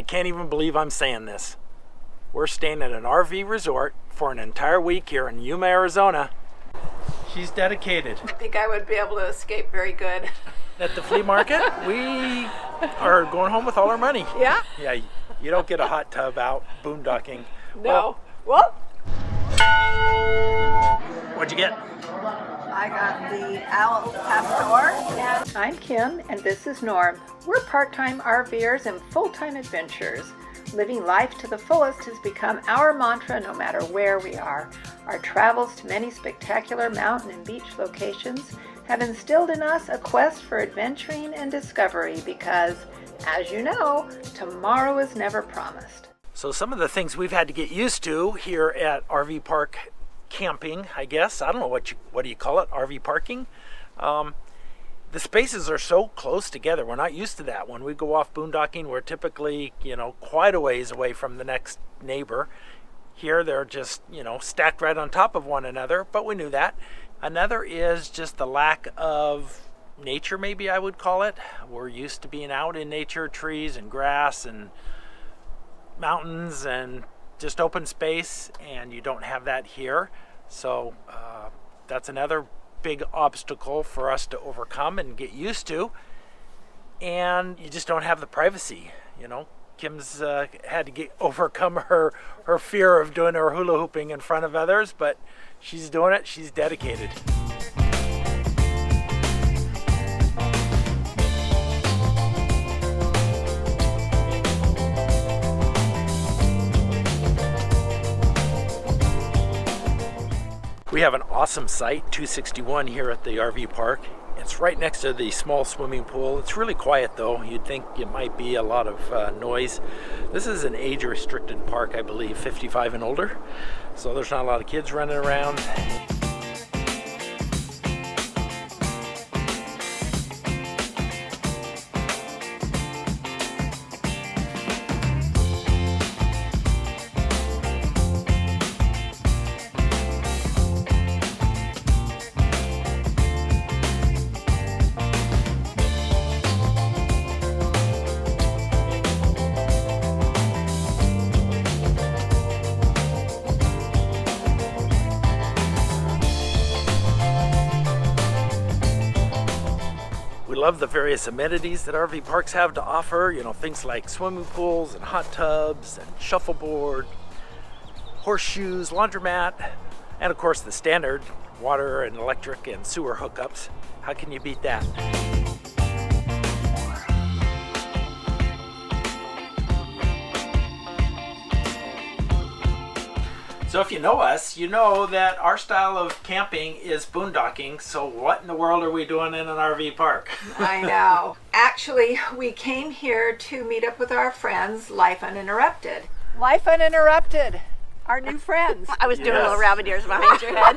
I can't even believe I'm saying this. We're staying at an RV resort for an entire week here in Yuma, Arizona. She's dedicated. I think I would be able to escape very good. At the flea market, we are going home with all our money. Yeah? Yeah, you don't get a hot tub out boondocking. No. Well, what'd you get? I got the Owl Pastor. I'm Kim, and this is Norm. We're part-time RVers and full-time adventurers. Living life to the fullest has become our mantra no matter where we are. Our travels to many spectacular mountain and beach locations have instilled in us a quest for adventuring and discovery because, as you know, tomorrow is never promised. So some of the things we've had to get used to here at RV Park camping, I guess. I don't know what do you call it, RV parking? The spaces are so close together. We're not used to that. When we go off boondocking, we're typically, quite a ways away from the next neighbor. Here, they're just, stacked right on top of one another, but we knew that. Another is just the lack of nature, maybe I would call it. We're used to being out in nature, trees and grass and mountains and just open space, and you don't have that here. So that's another big obstacle for us to overcome and get used to. And you just don't have the privacy. Kim's had to overcome her fear of doing her hula hooping in front of others, but she's doing it. She's dedicated. We have an awesome site, 261 here at the RV park. It's right next to the small swimming pool. It's really quiet though. You'd think it might be a lot of noise. This is an age-restricted park, I believe, 55 and older. So there's not a lot of kids running around. Love the various amenities that RV parks have to offer, things like swimming pools and hot tubs and shuffleboard, horseshoes, laundromat, and of course the standard water and electric and sewer hookups. How can you beat that? So if you know us, you know that our style of camping is boondocking. So what in the world are we doing in an RV park? I know. Actually, we came here to meet up with our friends, Lyf Uninterrupted. Lyf Uninterrupted, our new friends. I was doing little rabbit ears behind your head.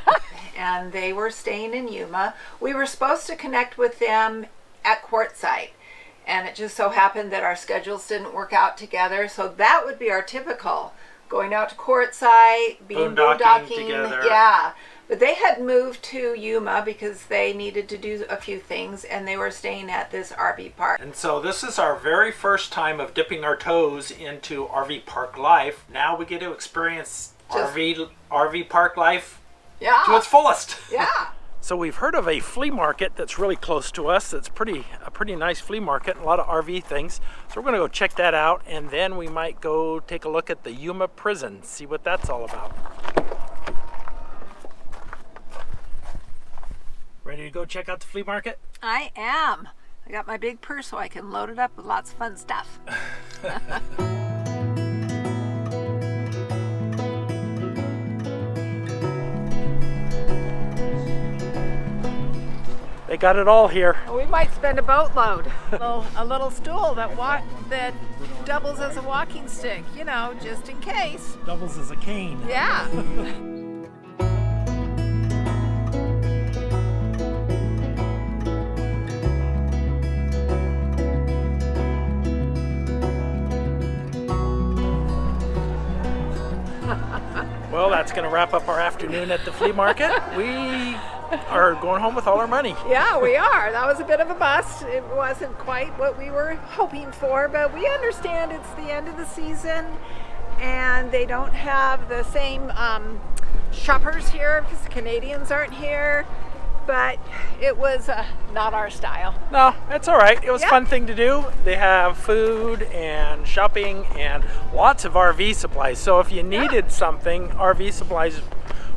And they were staying in Yuma. We were supposed to connect with them at Quartzsite. And it just so happened that our schedules didn't work out together. So that would be our typical. Going out to Quartzsite, being boondocking together. Yeah. But they had moved to Yuma because they needed to do a few things, and they were staying at this RV park. And so this is our very first time of dipping our toes into RV park life. Now we get to experience RV park life to its fullest. Yeah. So we've heard of a flea market that's really close to us. That's a pretty nice flea market, a lot of RV things. So we're going to go check that out, and then we might go take a look at the Yuma prison, see what that's all about. Ready to go check out the flea market? I am. I got my big purse so I can load it up with lots of fun stuff. They got it all here. We might spend a boatload. A little stool that doubles as a walking stick, just in case. Doubles as a cane. Yeah. Well, that's going to wrap up our afternoon at the flea market. We are going home with all our money. Yeah, we are. That was a bit of a bust. It wasn't quite what we were hoping for, but we understand it's the end of the season and they don't have the same shoppers here because the Canadians aren't here. But it was not our style. No, it's all right. It was a Yeah. fun thing to do. They have food and shopping and lots of RV supplies. So if you needed something RV supplies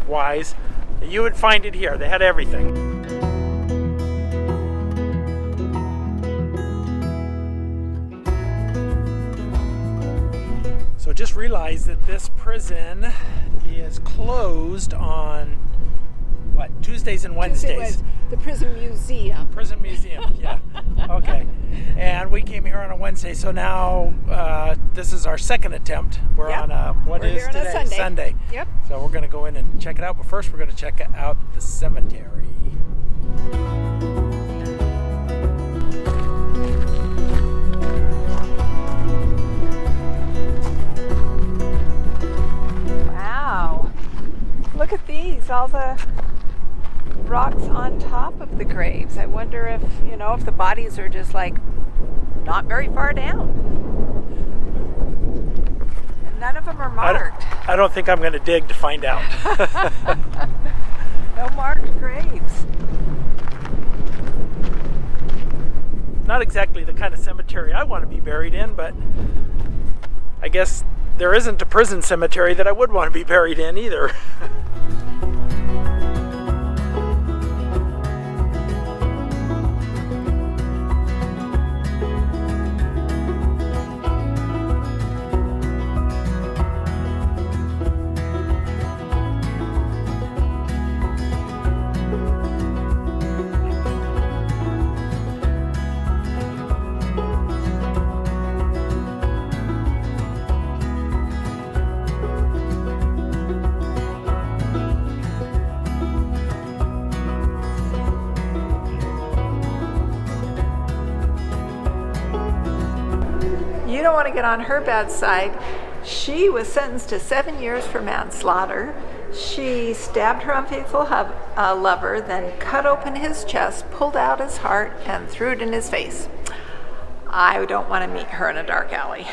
wise, you would find it here. They had everything. So just realize that this prison is closed on Tuesdays and Wednesdays. It was the prison museum. Prison museum, yeah. Okay. And we came here on a Wednesday, so now this is our second attempt. We're Yep. on what We're is here on a today? Sunday. Yep. So we're going to go in and check it out, but first we're going to check out the cemetery. Wow. Look at these, all the rocks on top of the graves. I wonder if, if the bodies are just like not very far down. And none of them are marked. I don't think I'm going to dig to find out. No marked graves. Not exactly the kind of cemetery I want to be buried in, but I guess there isn't a prison cemetery that I would want to be buried in either. You don't want to get on her bad side. She was sentenced to 7 years for manslaughter. She stabbed her unfaithful lover, then cut open his chest, pulled out his heart, and threw it in his face. I don't want to meet her in a dark alley.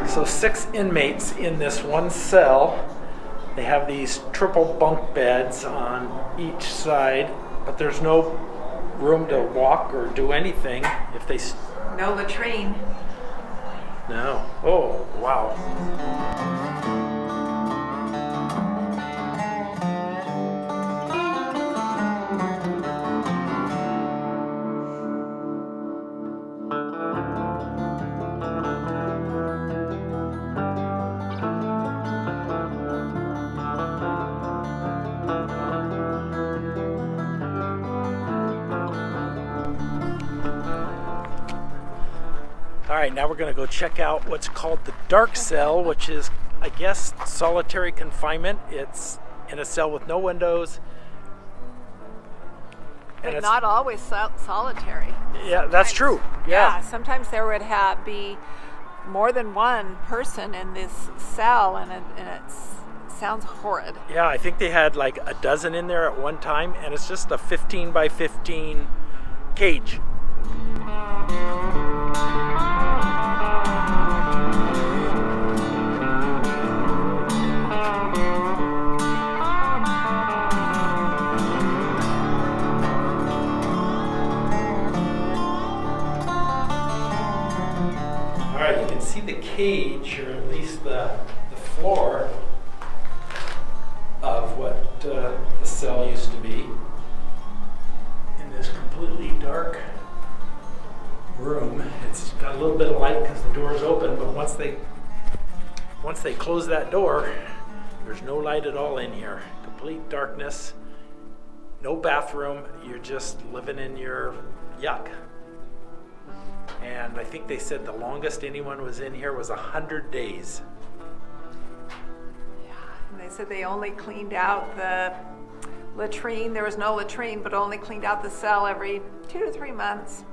So 6 inmates in this one cell. They have these triple bunk beds on each side, but there's no room to walk or do anything if they... No latrine. No. Oh, wow. All right, now we're going to go check out what's called the dark cell, which is, I guess, solitary confinement. It's in a cell with no windows. But it's not always solitary. Yeah, that's true. Yeah. Sometimes there would be more than one person in this cell, and it sounds horrid. Yeah, I think they had like a dozen in there at one time, and it's just a 15 by 15 cage. All right, you can see the cage, or at least the floor of what the cell used to be, in this completely dark room. It's got a little bit of light because the door is open, but once they close that door, there's no light at all in here. Complete darkness. no bathroom. You're just living in your yuck. And I think they said the longest anyone was in here was 100 days. Yeah, and they said they only cleaned out the latrine. There was no latrine, but only cleaned out the cell every 2 to 3 months.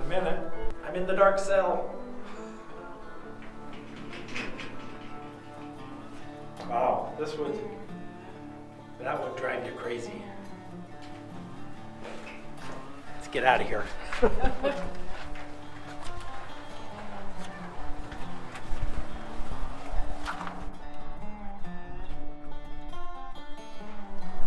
I'm in it. I'm in the dark cell. Wow, that would drive you crazy. Let's get out of here.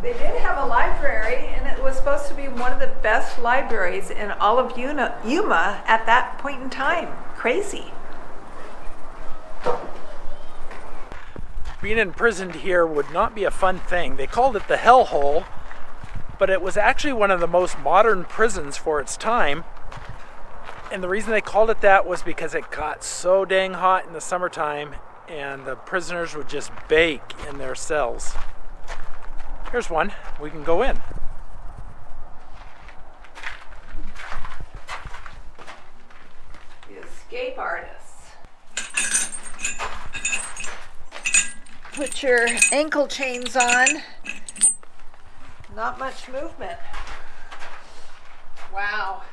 They did have a library, and it was supposed to be one of the best libraries in all of Yuma at that point in time. Crazy. Being imprisoned here would not be a fun thing. They called it the hellhole, but it was actually one of the most modern prisons for its time. And the reason they called it that was because it got so dang hot in the summertime, and the prisoners would just bake in their cells. Here's one. We can go in. The escape artists. Put your ankle chains on. Not much movement. Wow.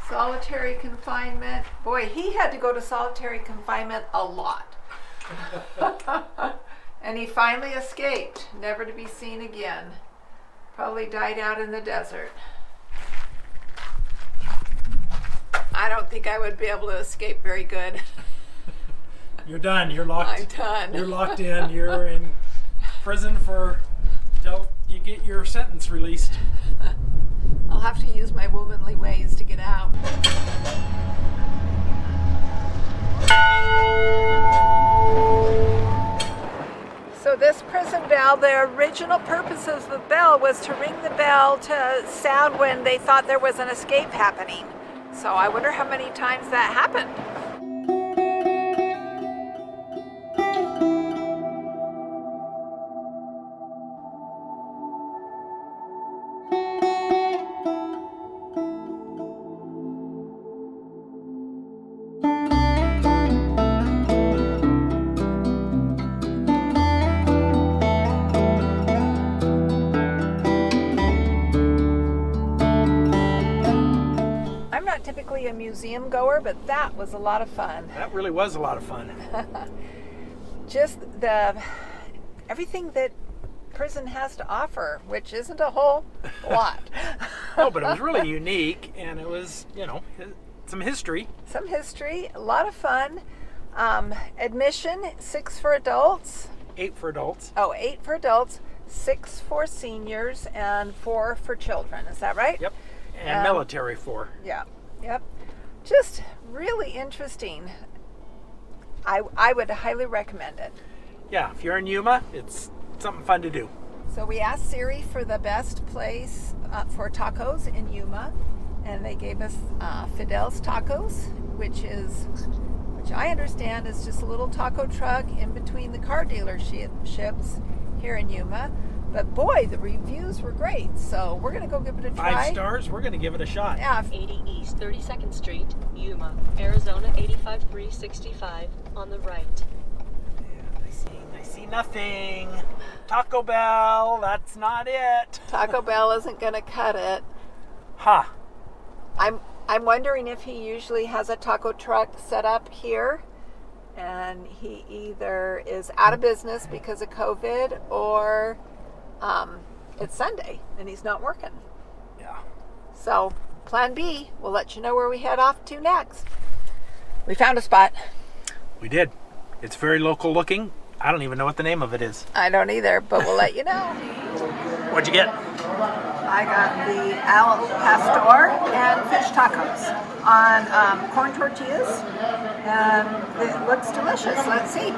Solitary confinement. Boy, he had to go to solitary confinement a lot. And he finally escaped, never to be seen again. Probably died out in the desert. I don't think I would be able to escape very good. You're done. You're locked. I'm done. You're locked in. You're in prison till you get your sentence released. I'll have to use my womanly ways to get out. So this prison bell, the original purpose of the bell was to ring the bell to sound when they thought there was an escape happening. So I wonder how many times that happened. Typically a museum goer, but that was a lot of fun. That really was a lot of fun. Just everything that prison has to offer, which isn't a whole lot. No, but it was really unique, and it was, some history. Some history, a lot of fun. Admission, 6 for adults. 8 for adults. Oh, 8 for adults, 6 for seniors, and 4 for children. Is that right? Yep. And military 4. Yeah. Yep. Just really interesting. I would highly recommend it. Yeah, if you're in Yuma, it's something fun to do. So we asked Siri for the best place for tacos in Yuma, and they gave us Fidel's Tacos, which I understand is just a little taco truck in between the car dealerships here in Yuma. But boy, the reviews were great, so we're going to go give it a try. 5 stars, we're going to give it a shot. Yeah. 80 East 32nd Street, Yuma, Arizona 85365 on the right. Yeah, I see nothing. Taco Bell, that's not it. Taco Bell isn't going to cut it. Huh. I'm wondering if he usually has a taco truck set up here, and he either is out of business because of COVID, or it's Sunday and he's not working. Yeah. So plan B, we'll let you know where we head off to next. We found a spot. We did. It's very local looking. I don't even know what the name of it is. I don't either, but we'll let you know. What'd you get? I got the al pastor and fish tacos on corn tortillas, and it looks delicious. Let's see.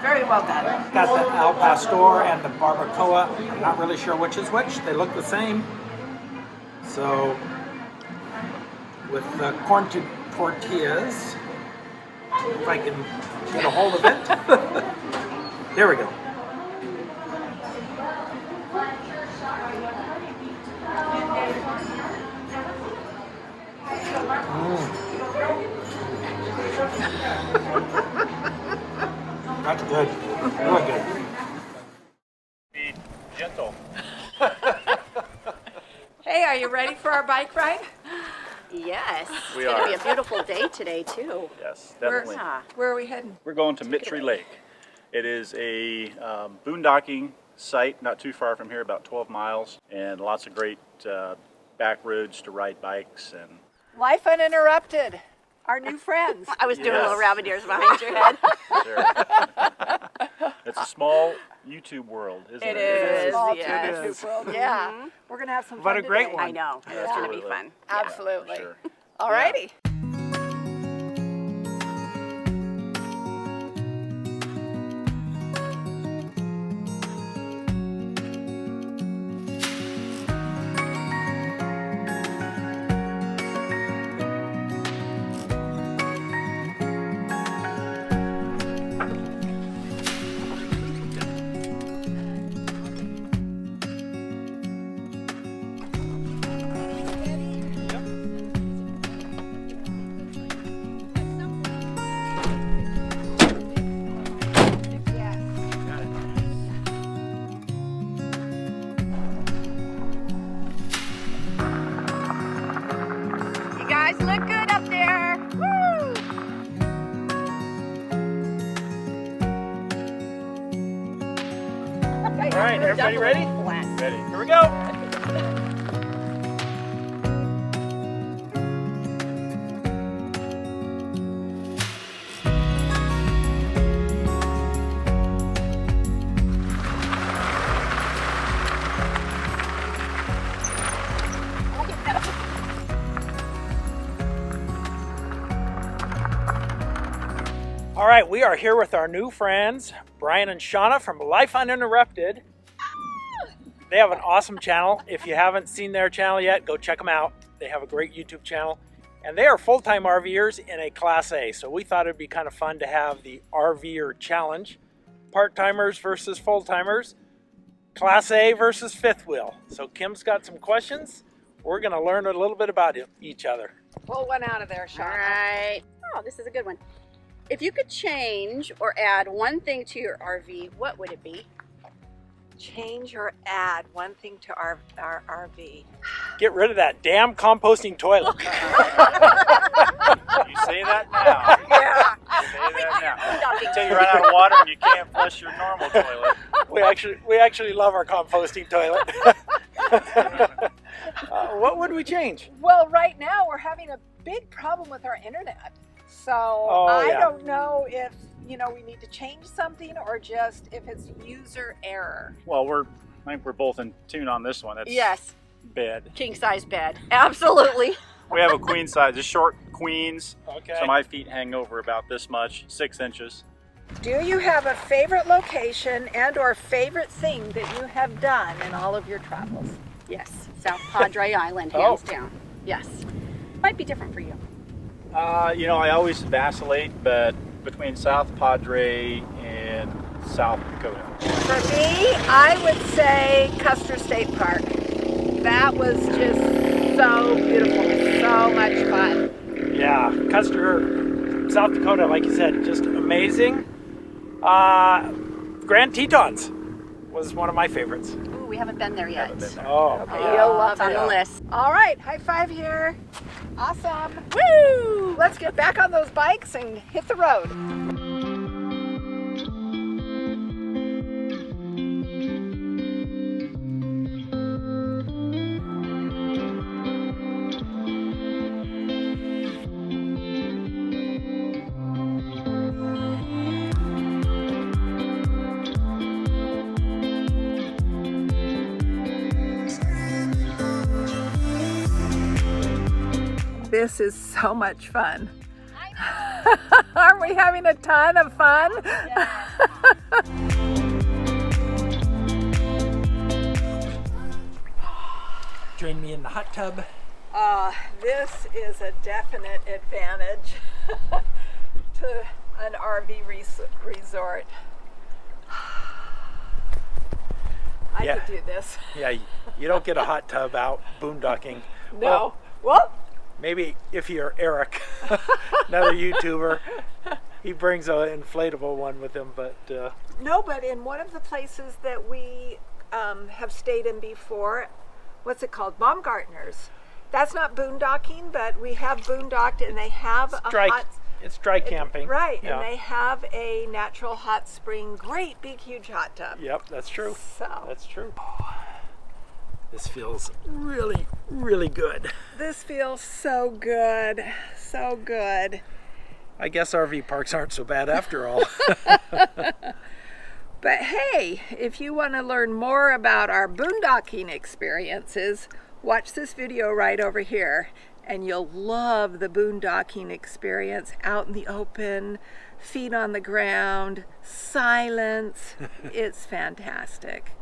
Very well done. Got the al pastor and the barbacoa. I'm not really sure which is which. They look the same. So with corn tortillas. If I can get a hold of it. There we go. That's good. Really good. Be gentle. Hey, are you ready for our bike ride? Yes. We It's going are. to be a beautiful day today, too. Yes, definitely. Yeah. Where are we heading? We're going to Mittry Lake. It is a boondocking site not too far from here, about 12 miles, and lots of great back roads to ride bikes. And Lyf Uninterrupted, our new friends. I was doing Yes. little rabbit ears behind your head. sure. It's a small YouTube world, isn't it? It is, Small yes. YouTube world. Yeah. We're going to have some fun What a great today. one. I know. It's going to be fun. Absolutely. Sure. All righty. You guys look good up there. Woo! All right, everybody ready? Flat. Ready? Here we go. All right, we are here with our new friends, Brian and Shawnna from Lyf Uninterrupted. They have an awesome channel. If you haven't seen their channel yet, go check them out. They have a great YouTube channel. And they are full-time RVers in a Class A. So we thought it'd be kind of fun to have the RVer challenge. Part-timers versus full-timers. Class A versus fifth wheel. So Kim's got some questions. We're gonna learn a little bit about each other. Pull one out of there, All Shawnna. right. Oh, this is a good one. If you could change or add one thing to your RV, what would it be? Change or add one thing to our RV. Get rid of that damn composting toilet. You say that now. Yeah. You say that now. Until you run out of water and you can't flush your normal toilet. We actually love our composting toilet. What would we change? Well, right now we're having a big problem with our internet. So I yeah. don't know if, we need to change something or just if it's user error. Well, I think we're both in tune on this one. It's Yes. bed. King size bed. Absolutely. We have a queen size, the short queens. Okay. So my feet hang over about this much, 6 inches. Do you have a favorite location and or favorite thing that you have done in all of your travels? Yes. South Padre Island, Oh. hands down. Yes. Might be different for you. I always vacillate, but between South Padre and South Dakota. For me, I would say Custer State Park. That was just so beautiful, so much fun. Yeah, Custer, South Dakota, like you said, just amazing. Grand Tetons was one of my favorites. Ooh, we haven't been there yet. Haven't been there. Oh, Okay, Oh, you'll love it's on it. the list. All right, high five here. Awesome. Woo! Let's get back on those bikes and hit the road. This is so much fun. Aren't we having a ton of fun? Join me in the hot tub. This is a definite advantage to an RV resort. I Yeah. could do this. Yeah, you don't get a hot tub out boondocking. No. Well, Maybe if you're Eric, another YouTuber, he brings an inflatable one with him, but no, but in one of the places that we have stayed in before, what's it called? Baumgartner's. That's not boondocking, but we have boondocked, and they have a hot... it's dry camping. Right, Yeah. and they have a natural hot spring, great big huge hot tub. Yep, that's true. So That's true. This feels really, really good. this feels so good, so good. I guess RV parks aren't so bad after all. But hey, if you want to learn more about our boondocking experiences, watch this video right over here, and you'll love the boondocking experience out in the open, feet on the ground, silence. It's fantastic.